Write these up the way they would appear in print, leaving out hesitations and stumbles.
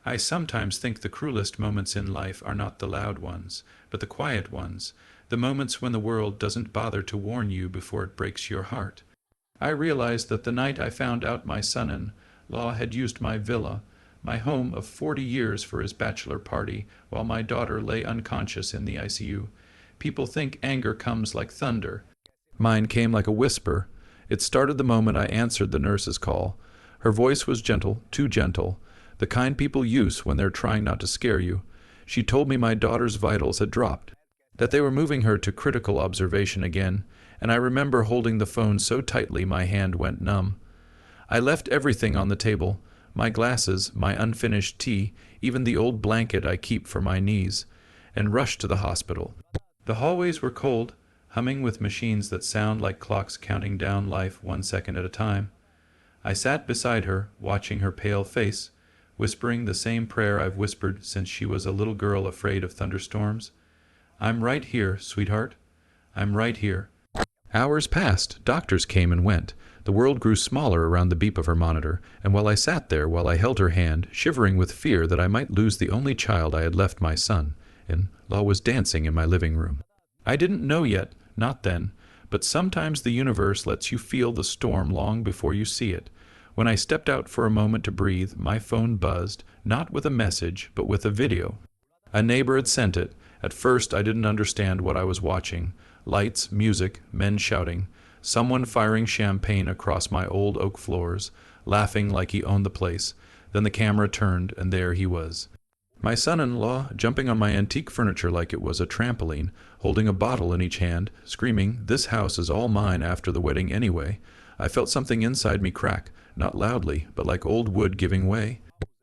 I sometimes think the cruelest moments in life are not the loud ones, but the quiet ones, the moments when the world doesn't bother to warn you before it breaks your heart. I realized that the night I found out my son-in-law had used my villa, my home of 40 years, for his bachelor party, while my daughter lay unconscious in the ICU. People think anger comes like thunder. Mine came like a whisper. It started the moment I answered the nurse's call. Her voice was gentle, too gentle, the kind people use when they're trying not to scare you. She told me my daughter's vitals had dropped, that they were moving her to critical observation again, and I remember holding the phone so tightly my hand went numb. I left everything on the table, my glasses, my unfinished tea, even the old blanket I keep for my knees, and rushed to the hospital. The hallways were cold, humming with machines that sound like clocks counting down life 1 second at a time. I sat beside her, watching her pale face, whispering the same prayer I've whispered since she was a little girl afraid of thunderstorms. I'm right here, sweetheart. I'm right here. Hours passed. Doctors came and went. The world grew smaller around the beep of her monitor, and while I sat there, while I held her hand, shivering with fear that I might lose the only child I had left, my son-in-law was dancing in my living room. I didn't know yet, not then, but sometimes the universe lets you feel the storm long before you see it. When I stepped out for a moment to breathe, my phone buzzed, not with a message, but with a video. A neighbor had sent it. At first, I didn't understand what I was watching. Lights, music, men shouting, someone firing champagne across my old oak floors, laughing like he owned the place. Then the camera turned, and there he was. My son-in-law, jumping on my antique furniture like it was a trampoline, holding a bottle in each hand, screaming, "This house is all mine after the wedding anyway." I felt something inside me crack, not loudly, but like old wood giving way.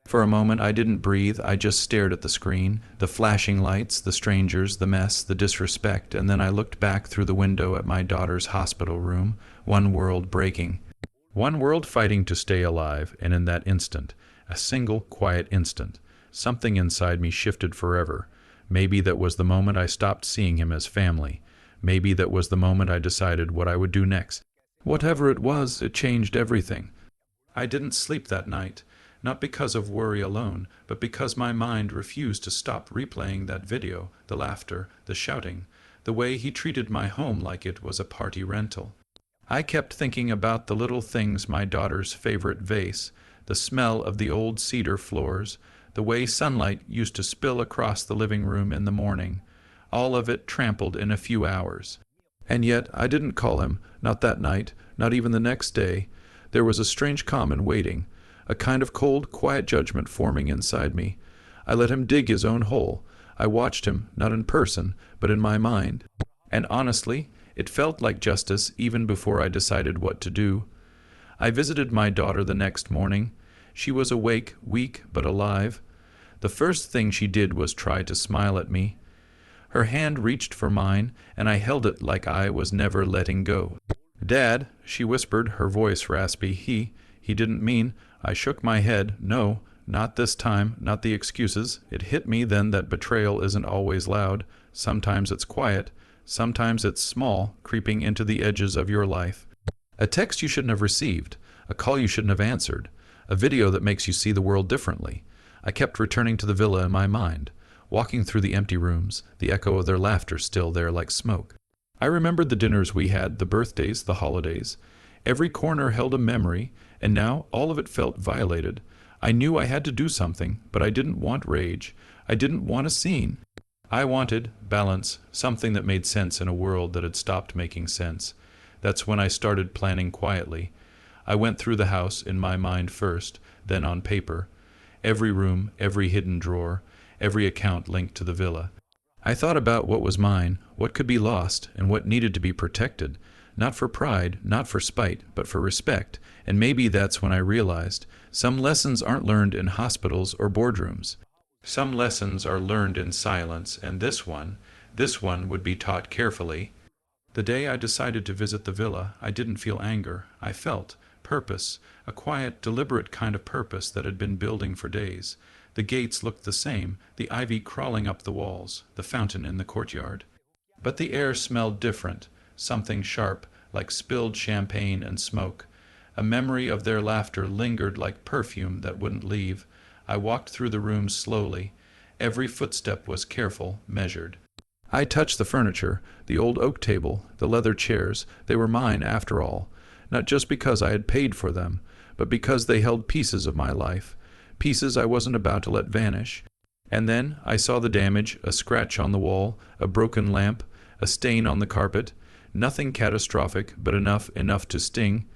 For a moment I didn't breathe, I just stared at the screen, the flashing lights, the strangers, the mess, the disrespect, and then I looked back through the window at my daughter's hospital room, one world breaking. One world fighting to stay alive, and in that instant, a single quiet instant, something inside me shifted forever. Maybe that was the moment I stopped seeing him as family. Maybe that was the moment I decided what I would do next. Whatever it was, it changed everything. I didn't sleep that night. Not because of worry alone, but because my mind refused to stop replaying that video, the laughter, the shouting, the way he treated my home like it was a party rental. I kept thinking about the little things, my daughter's favorite vase, the smell of the old cedar floors, the way sunlight used to spill across the living room in the morning, all of it trampled in a few hours. And yet I didn't call him, not that night, not even the next day. There was a strange calm in waiting, a kind of cold, quiet judgment forming inside me. I let him dig his own hole. I watched him, not in person, but in my mind. And honestly, it felt like justice even before I decided what to do. I visited my daughter the next morning. She was awake, weak, but alive. The first thing she did was try to smile at me. Her hand reached for mine, and I held it like I was never letting go. "Dad," she whispered, her voice raspy. He didn't mean. I shook my head. No, not this time, not the excuses. It hit me then that betrayal isn't always loud. Sometimes it's quiet. Sometimes it's small, creeping into the edges of your life. A text you shouldn't have received. A call you shouldn't have answered. A video that makes you see the world differently. I kept returning to the villa in my mind, walking through the empty rooms, the echo of their laughter still there like smoke. I remembered the dinners we had, the birthdays, the holidays. Every corner held a memory, and now all of it felt violated. I knew I had to do something, but I didn't want rage. I didn't want a scene. I wanted balance, something that made sense in a world that had stopped making sense. That's when I started planning quietly. I went through the house, in my mind first, then on paper. Every room, every hidden drawer, every account linked to the villa. I thought about what was mine, what could be lost, and what needed to be protected. Not for pride, not for spite, but for respect. And maybe that's when I realized some lessons aren't learned in hospitals or boardrooms. Some lessons are learned in silence, and this one would be taught carefully. The day I decided to visit the villa, I didn't feel anger. I felt purpose, a quiet, deliberate kind of purpose that had been building for days. The gates looked the same, the ivy crawling up the walls, the fountain in the courtyard. But the air smelled different, something sharp, like spilled champagne and smoke. A memory of their laughter lingered like perfume that wouldn't leave. I walked through the rooms slowly. Every footstep was careful, measured. I touched the furniture, the old oak table, the leather chairs. They were mine, after all, not just because I had paid for them, but because they held pieces of my life, pieces I wasn't about to let vanish. And then I saw the damage, a scratch on the wall, a broken lamp, a stain on the carpet. Nothing catastrophic, but enough to sting.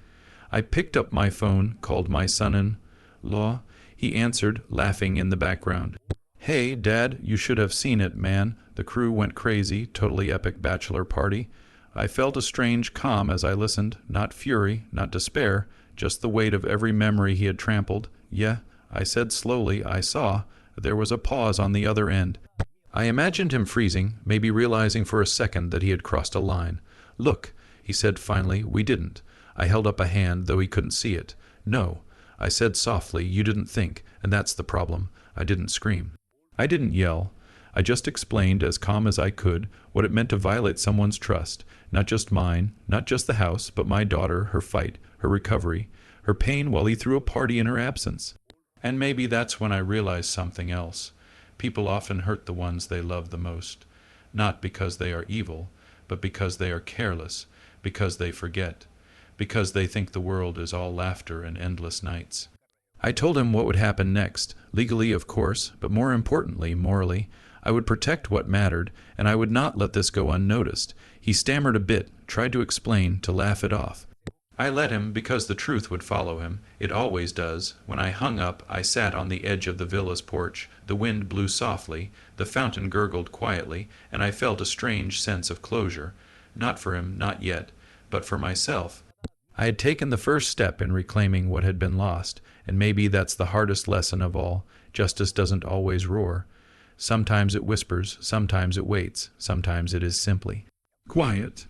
I picked up my phone, called my son-in-law. He answered, laughing in the background. "Hey, Dad, you should have seen it, man. The crew went crazy, totally epic bachelor party." I felt a strange calm as I listened, not fury, not despair, just the weight of every memory he had trampled. "Yeah," I said slowly, "I saw." There was a pause on the other end. I imagined him freezing, maybe realizing for a second that he had crossed a line. "Look," he said finally, "we didn't." I held up a hand, though he couldn't see it. "No," I said softly, "you didn't think, and that's the problem." I didn't scream. I didn't yell. I just explained, as calm as I could, what it meant to violate someone's trust. Not just mine, not just the house, but my daughter, her fight, her recovery, her pain while he threw a party in her absence. And maybe that's when I realized something else. People often hurt the ones they love the most. Not because they are evil, but because they are careless, because they forget, because they think the world is all laughter and endless nights. I told him what would happen next, legally of course, but more importantly, morally. I would protect what mattered, and I would not let this go unnoticed. He stammered a bit, tried to explain, to laugh it off. I let him because the truth would follow him. It always does. When I hung up, I sat on the edge of the villa's porch. The wind blew softly, the fountain gurgled quietly, and I felt a strange sense of closure. Not for him, not yet, but for myself. I had taken the first step in reclaiming what had been lost, and maybe that's the hardest lesson of all. Justice doesn't always roar. Sometimes it whispers, sometimes it waits, sometimes it is simply quiet.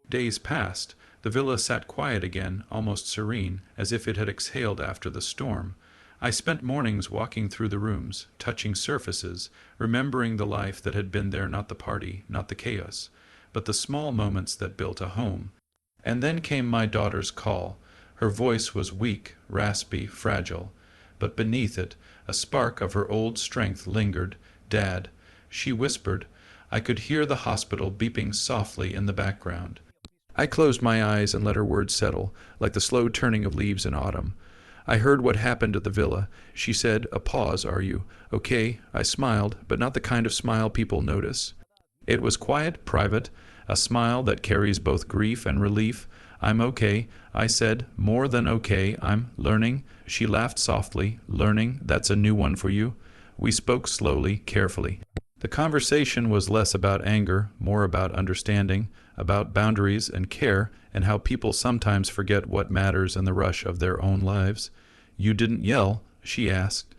Days passed. The villa sat quiet again, almost serene, as if it had exhaled after the storm. I spent mornings walking through the rooms, touching surfaces, remembering the life that had been there, not the party, not the chaos, but the small moments that built a home. And then came my daughter's call. Her voice was weak, raspy, fragile, but beneath it, a spark of her old strength lingered. "Dad," she whispered. I could hear the hospital beeping softly in the background. I closed my eyes and let her words settle, like the slow turning of leaves in autumn. I heard what happened at the villa. She said, "A pause, are you? Okay." I smiled, but not the kind of smile people notice. It was quiet, private, a smile that carries both grief and relief. "I'm okay," I said, "more than okay. I'm learning." She laughed softly. "Learning? That's a new one for you." We spoke slowly, carefully. The conversation was less about anger, more about understanding, about boundaries and care, and how people sometimes forget what matters in the rush of their own lives. "You didn't yell?" she asked.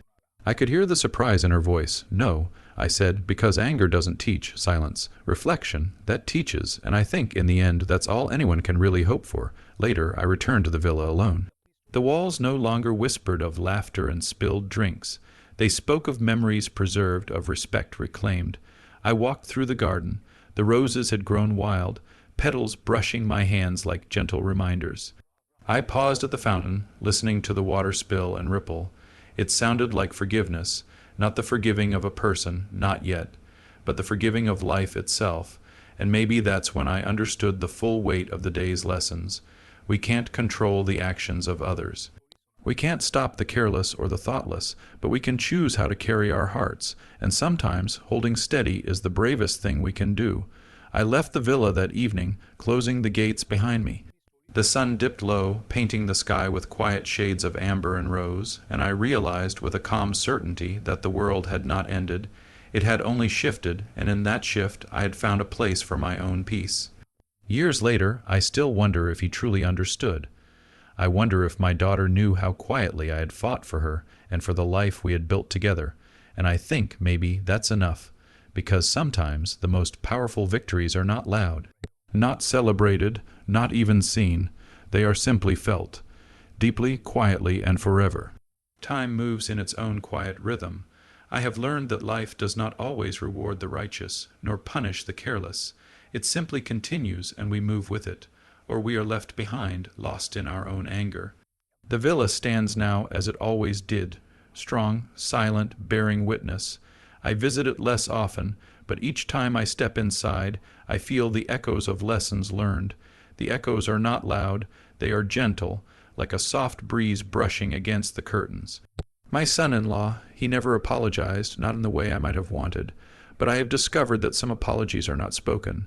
I could hear the surprise in her voice. "No," I said, "because anger doesn't teach silence. Reflection, that teaches, and I think, in the end, that's all anyone can really hope for." Later, I returned to the villa alone. The walls no longer whispered of laughter and spilled drinks. They spoke of memories preserved, of respect reclaimed. I walked through the garden. The roses had grown wild, petals brushing my hands like gentle reminders. I paused at the fountain, listening to the water spill and ripple. It sounded like forgiveness, not the forgiving of a person, not yet, but the forgiving of life itself. And maybe that's when I understood the full weight of the day's lessons. We can't control the actions of others. We can't stop the careless or the thoughtless, but we can choose how to carry our hearts, and sometimes holding steady is the bravest thing we can do. I left the villa that evening, closing the gates behind me. The sun dipped low, painting the sky with quiet shades of amber and rose, and I realized with a calm certainty that the world had not ended. It had only shifted, and in that shift I had found a place for my own peace. Years later, I still wonder if he truly understood. I wonder if my daughter knew how quietly I had fought for her and for the life we had built together, and I think maybe that's enough, because sometimes the most powerful victories are not loud, not celebrated, not even seen. They are simply felt, deeply, quietly, and forever. Time moves in its own quiet rhythm. I have learned that life does not always reward the righteous, nor punish the careless. It simply continues, and we move with it, or we are left behind, lost in our own anger. The villa stands now as it always did, strong, silent, bearing witness. I visit it less often, but each time I step inside, I feel the echoes of lessons learned. The echoes are not loud, they are gentle, like a soft breeze brushing against the curtains. My son-in-law, he never apologized, not in the way I might have wanted, but I have discovered that some apologies are not spoken.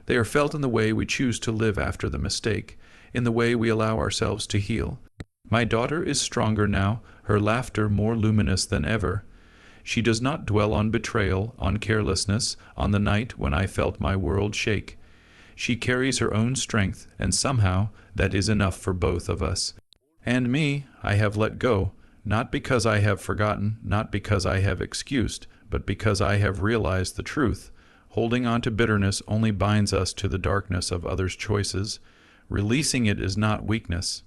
They are felt in the way we choose to live after the mistake, in the way we allow ourselves to heal. My daughter is stronger now, her laughter more luminous than ever. She does not dwell on betrayal, on carelessness, on the night when I felt my world shake. She carries her own strength, and somehow that is enough for both of us. And me, I have let go, not because I have forgotten, not because I have excused, but because I have realized the truth. Holding on to bitterness only binds us to the darkness of others' choices. Releasing it is not weakness.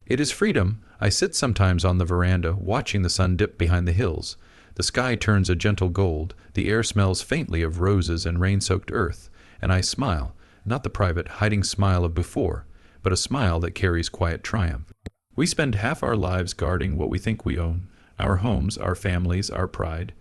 It is freedom. I sit sometimes on the veranda, watching the sun dip behind the hills. The sky turns a gentle gold, the air smells faintly of roses and rain-soaked earth, and I smile, not the private, hiding smile of before, but a smile that carries quiet triumph. We spend half our lives guarding what we think we own, our homes, our families, our pride.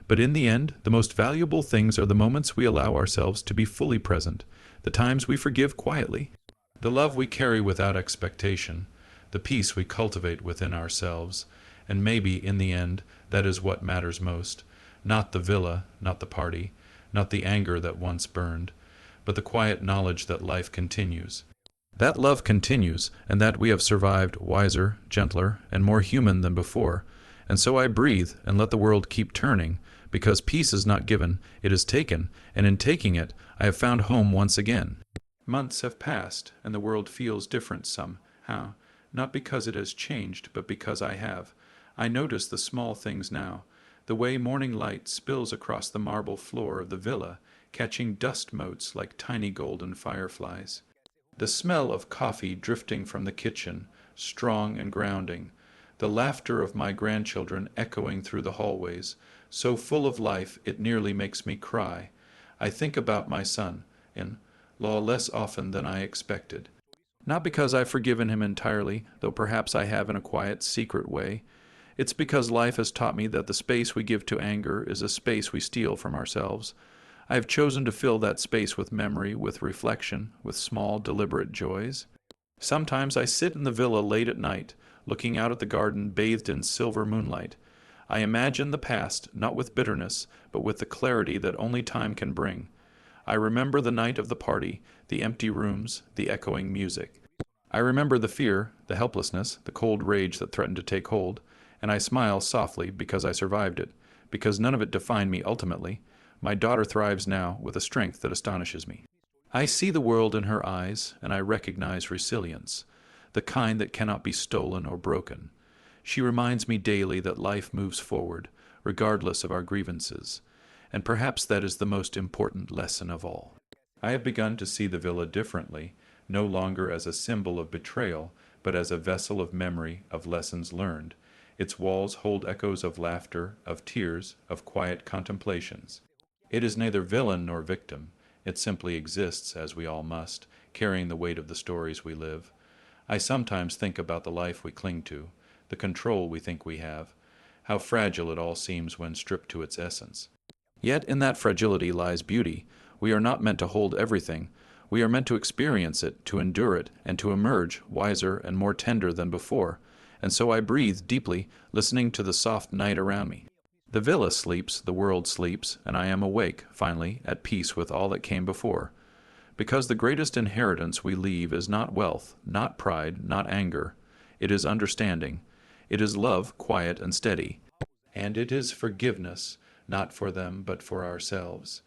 But in the end, the most valuable things are the moments we allow ourselves to be fully present, the times we forgive quietly, the love we carry without expectation, the peace we cultivate within ourselves, and maybe, in the end, that is what matters most. Not the villa, not the party, not the anger that once burned, but the quiet knowledge that life continues. That love continues, and that we have survived wiser, gentler, and more human than before. And so I breathe and let the world keep turning, because peace is not given, it is taken, and in taking it, I have found home once again. Months have passed, and the world feels different somehow, not because it has changed, but because I have. I notice the small things now, the way morning light spills across the marble floor of the villa, catching dust motes like tiny golden fireflies. The smell of coffee drifting from the kitchen, strong and grounding. The laughter of my grandchildren echoing through the hallways, so full of life it nearly makes me cry. I think about my son-in-law less often than I expected. Not because I've forgiven him entirely, though perhaps I have in a quiet, secret way. It's because life has taught me that the space we give to anger is a space we steal from ourselves. I have chosen to fill that space with memory, with reflection, with small, deliberate joys. Sometimes I sit in the villa late at night, looking out at the garden bathed in silver moonlight. I imagine the past, not with bitterness, but with the clarity that only time can bring. I remember the night of the party, the empty rooms, the echoing music. I remember the fear, the helplessness, the cold rage that threatened to take hold, and I smile softly because I survived it, because none of it defined me ultimately. My daughter thrives now with a strength that astonishes me. I see the world in her eyes, and I recognize resilience, the kind that cannot be stolen or broken. She reminds me daily that life moves forward, regardless of our grievances, and perhaps that is the most important lesson of all. I have begun to see the villa differently, no longer as a symbol of betrayal, but as a vessel of memory, of lessons learned. Its walls hold echoes of laughter, of tears, of quiet contemplations. It is neither villain nor victim. It simply exists, as we all must, carrying the weight of the stories we live. I sometimes think about the life we cling to, the control we think we have, how fragile it all seems when stripped to its essence. Yet in that fragility lies beauty. We are not meant to hold everything. We are meant to experience it, to endure it, and to emerge wiser and more tender than before. And so I breathe deeply, listening to the soft night around me. The villa sleeps, the world sleeps, and I am awake, finally, at peace with all that came before. Because the greatest inheritance we leave is not wealth, not pride, not anger. It is understanding. It is love, quiet and steady. And it is forgiveness, not for them, but for ourselves.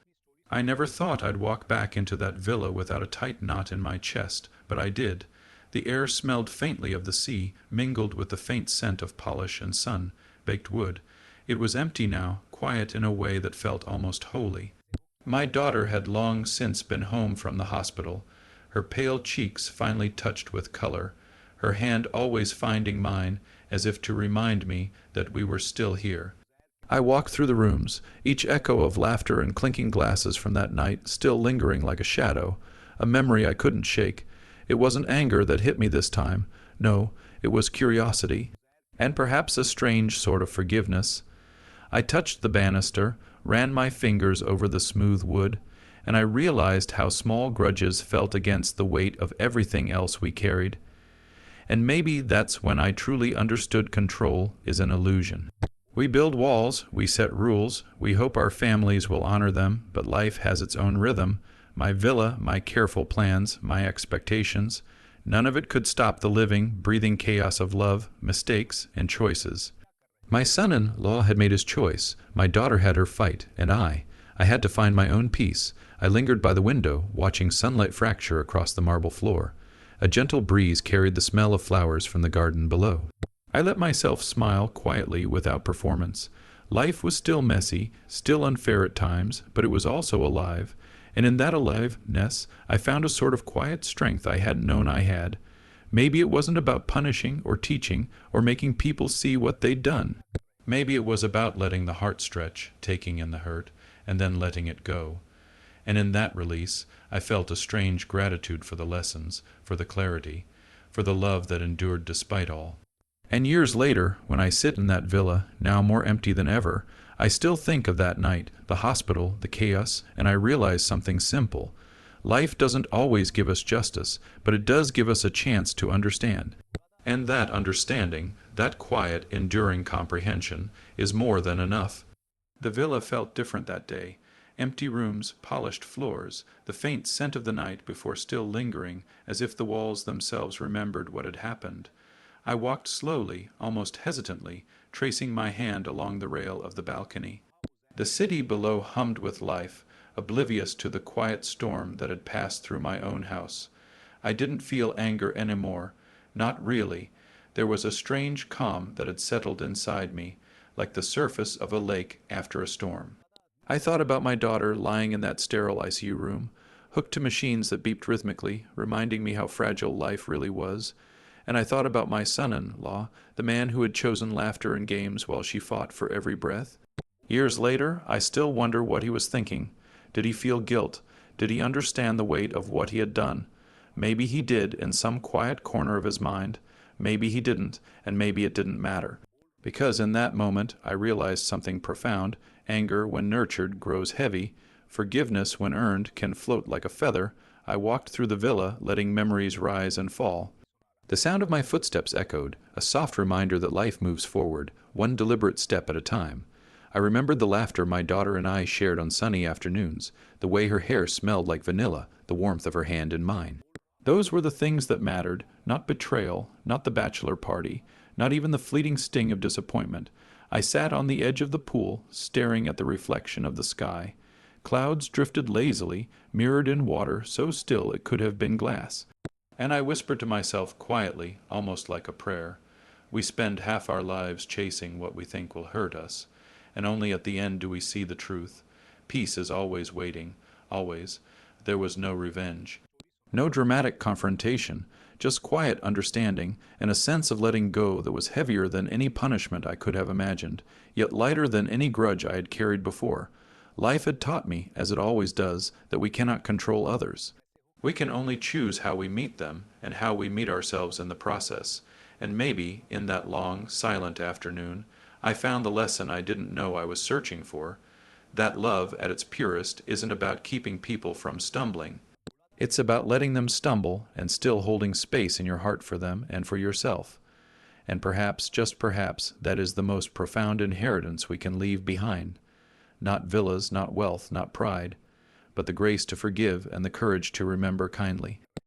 I never thought I'd walk back into that villa without a tight knot in my chest, but I did. The air smelled faintly of the sea, mingled with the faint scent of polish and sun-baked wood. It was empty now, quiet in a way that felt almost holy. My daughter had long since been home from the hospital, her pale cheeks finally touched with color, her hand always finding mine as if to remind me that we were still here. I walked through the rooms, each echo of laughter and clinking glasses from that night still lingering like a shadow, a memory I couldn't shake. It wasn't anger that hit me this time. No, it was curiosity. and perhaps a strange sort of forgiveness. I touched the banister, ran my fingers over the smooth wood, and I realized how small grudges felt against the weight of everything else we carried. And maybe that's when I truly understood control is an illusion. We build walls, we set rules, we hope our families will honor them, but life has its own rhythm. My villa, my careful plans, my expectations, none of it could stop the living, breathing chaos of love, mistakes, and choices. My son-in-law had made his choice, my daughter had her fight, and I had to find my own peace. I lingered by the window, watching sunlight fracture across the marble floor. A gentle breeze carried the smell of flowers from the garden below. I let myself smile quietly without performance. Life was still messy, still unfair at times, but it was also alive, and in that aliveness I found a sort of quiet strength I hadn't known I had. Maybe it wasn't about punishing or teaching or making people see what they'd done. Maybe it was about letting the heart stretch, taking in the hurt, and then letting it go. And in that release, I felt a strange gratitude for the lessons, for the clarity, for the love that endured despite all. And years later, when I sit in that villa, now more empty than ever, I still think of that night, the hospital, the chaos, and I realize something simple. Life doesn't always give us justice, but it does give us a chance to understand. And that understanding, that quiet, enduring comprehension, is more than enough. The villa felt different that day. Empty rooms, polished floors, the faint scent of the night before still lingering, as if the walls themselves remembered what had happened. I walked slowly, almost hesitantly, tracing my hand along the rail of the balcony. The city below hummed with life, oblivious to the quiet storm that had passed through my own house. I didn't feel anger anymore, not really. There was a strange calm that had settled inside me, like the surface of a lake after a storm. I thought about my daughter lying in that sterile ICU room, hooked to machines that beeped rhythmically, reminding me how fragile life really was. And I thought about my son-in-law, the man who had chosen laughter and games while she fought for every breath. Years later, I still wonder what he was thinking. Did he feel guilt? Did he understand the weight of what he had done? Maybe he did in some quiet corner of his mind. Maybe he didn't, and maybe it didn't matter. Because in that moment I realized something profound. Anger, when nurtured, grows heavy. Forgiveness, when earned, can float like a feather. I walked through the villa, letting memories rise and fall. The sound of my footsteps echoed, a soft reminder that life moves forward, one deliberate step at a time. I remembered the laughter my daughter and I shared on sunny afternoons, the way her hair smelled like vanilla, the warmth of her hand in mine. Those were the things that mattered, not betrayal, not the bachelor party, not even the fleeting sting of disappointment. I sat on the edge of the pool, staring at the reflection of the sky. Clouds drifted lazily, mirrored in water so still it could have been glass. And I whispered to myself quietly, almost like a prayer. We spend half our lives chasing what we think will hurt us, and only at the end do we see the truth. Peace is always waiting, always. There was no revenge. No dramatic confrontation, just quiet understanding and a sense of letting go that was heavier than any punishment I could have imagined, yet lighter than any grudge I had carried before. Life had taught me, as it always does, that we cannot control others. We can only choose how we meet them and how we meet ourselves in the process. And maybe, in that long, silent afternoon, I found the lesson I didn't know I was searching for. That love, at its purest, isn't about keeping people from stumbling. It's about letting them stumble and still holding space in your heart for them and for yourself. And perhaps, just perhaps, that is the most profound inheritance we can leave behind. Not villas, not wealth, not pride, but the grace to forgive and the courage to remember kindly.